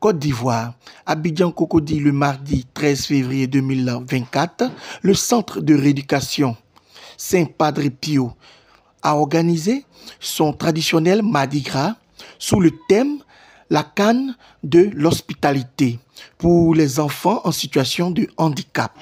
Côte d'Ivoire, Abidjan Cocody le mardi 13 février 2024, le centre de rééducation Saint-Padre Pio a organisé son traditionnel Mardi Gras sous le thème La canne de l'hospitalité pour les enfants en situation de handicap.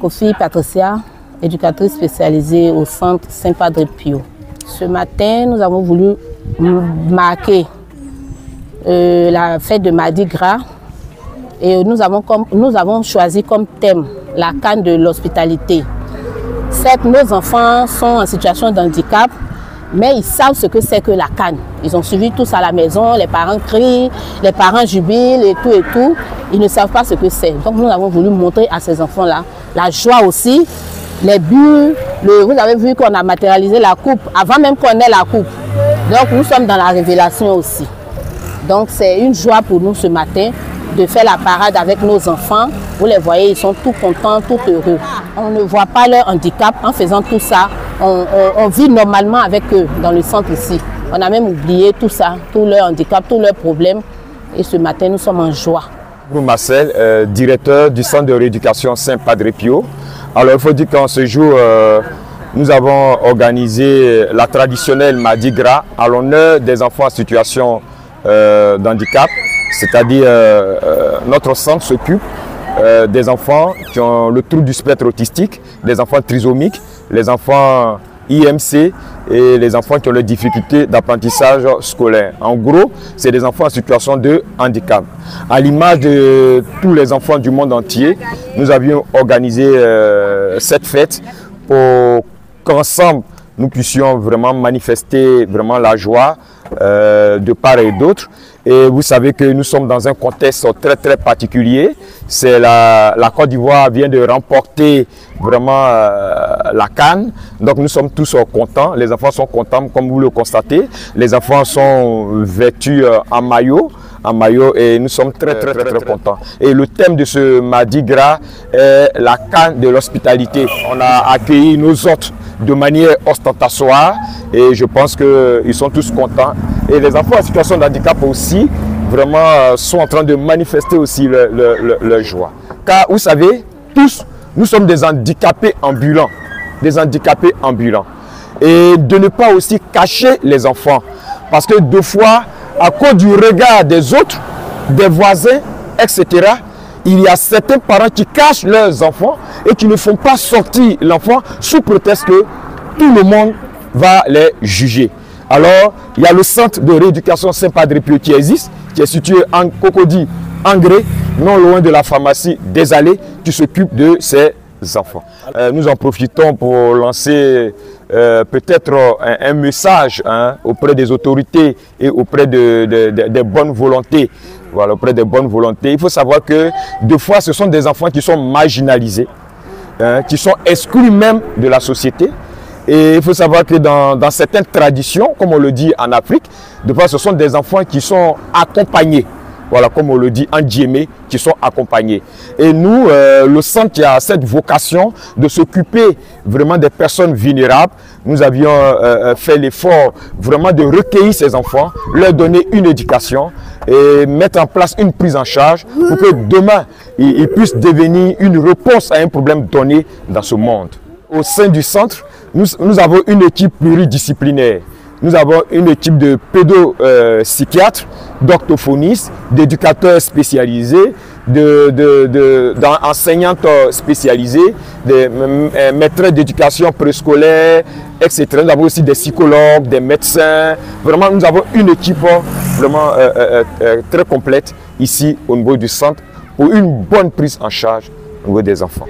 Kofi Patricia, éducatrice spécialisée au centre Saint-Padre Pio. Ce matin, nous avons voulu marquer la fête de Mardi Gras et nous avons choisi comme thème la canne de l'hospitalité. Certes, nos enfants sont en situation de handicap, mais ils savent ce que c'est que la canne. Ils ont suivi tous à la maison, les parents crient, les parents jubilent et tout. Ils ne savent pas ce que c'est. Donc nous avons voulu montrer à ces enfants-là la joie aussi, les buts. Vous avez vu qu'on a matérialisé la coupe avant même qu'on ait la coupe. Donc nous sommes dans la révélation aussi. Donc c'est une joie pour nous ce matin de faire la parade avec nos enfants. Vous les voyez, ils sont tout contents, tout heureux. On ne voit pas leur handicap en faisant tout ça. On vit normalement avec eux dans le centre ici. On a même oublié tout ça, tout leur handicap, tous leurs problèmes. Et ce matin, nous sommes en joie. Marcel, directeur du centre de rééducation Saint-Padre Pio. Alors il faut dire qu'en ce jour, nous avons organisé la traditionnelle Mardi Gras à l'honneur des enfants en situation d'handicap. C'est-à-dire notre centre s'occupe des enfants qui ont le trouble du spectre autistique, des enfants trisomiques, les enfants IMC et les enfants qui ont des difficultés d'apprentissage scolaire. En gros, c'est des enfants en situation de handicap. À l'image de tous les enfants du monde entier, nous avions organisé cette fête pour qu'ensemble nous puissions vraiment manifester vraiment la joie de part et d'autre. Et vous savez que nous sommes dans un contexte très particulier. C'est la Côte d'Ivoire vient de remporter vraiment la CAN. Donc nous sommes tous contents. Les enfants sont contents comme vous le constatez. Les enfants sont vêtus en maillot et nous sommes très contents. Et le thème de ce Mardi Gras est la canne de l'hospitalité. On a accueilli nos hôtes de manière ostentatoire Et je pense qu'ils sont tous contents. Et les enfants en situation de handicap aussi, vraiment, sont en train de manifester aussi leur joie. Car vous savez, tous, nous sommes des handicapés ambulants. Des handicapés ambulants. Et de ne pas aussi cacher les enfants. Parce que deux fois, à cause du regard des autres, des voisins, etc., il y a certains parents qui cachent leurs enfants et qui ne font pas sortir l'enfant sous prétexte que tout le monde va les juger. Alors, il y a le centre de rééducation Saint-Padre Pio qui existe, qui est situé en Cocody, Angré, non loin de la pharmacie des Allées, qui s'occupe de ces enfants. Nous en profitons pour lancer peut-être un message auprès des autorités et auprès des bonnes volontés. Voilà, auprès des bonnes volontés. Il faut savoir que deux fois, ce sont des enfants qui sont marginalisés, qui sont exclus même de la société. Et il faut savoir que dans certaines traditions, comme on le dit en Afrique, deux fois, ce sont des enfants qui sont accompagnés. Voilà, comme on le dit en Djémé, qui sont accompagnés. Et nous, le centre qui a cette vocation de s'occuper vraiment des personnes vulnérables, nous avions fait l'effort vraiment de recueillir ces enfants, leur donner une éducation et mettre en place une prise en charge pour que demain, ils puissent devenir une réponse à un problème donné dans ce monde. Au sein du centre, nous avons une équipe pluridisciplinaire. Nous avons une équipe de pédopsychiatres, d'orthophonistes, d'éducateurs spécialisés, d'enseignantes spécialisées, des maîtres d'éducation préscolaire, etc. Nous avons aussi des psychologues, des médecins. Vraiment, nous avons une équipe vraiment très complète ici au niveau du centre pour une bonne prise en charge au niveau des enfants.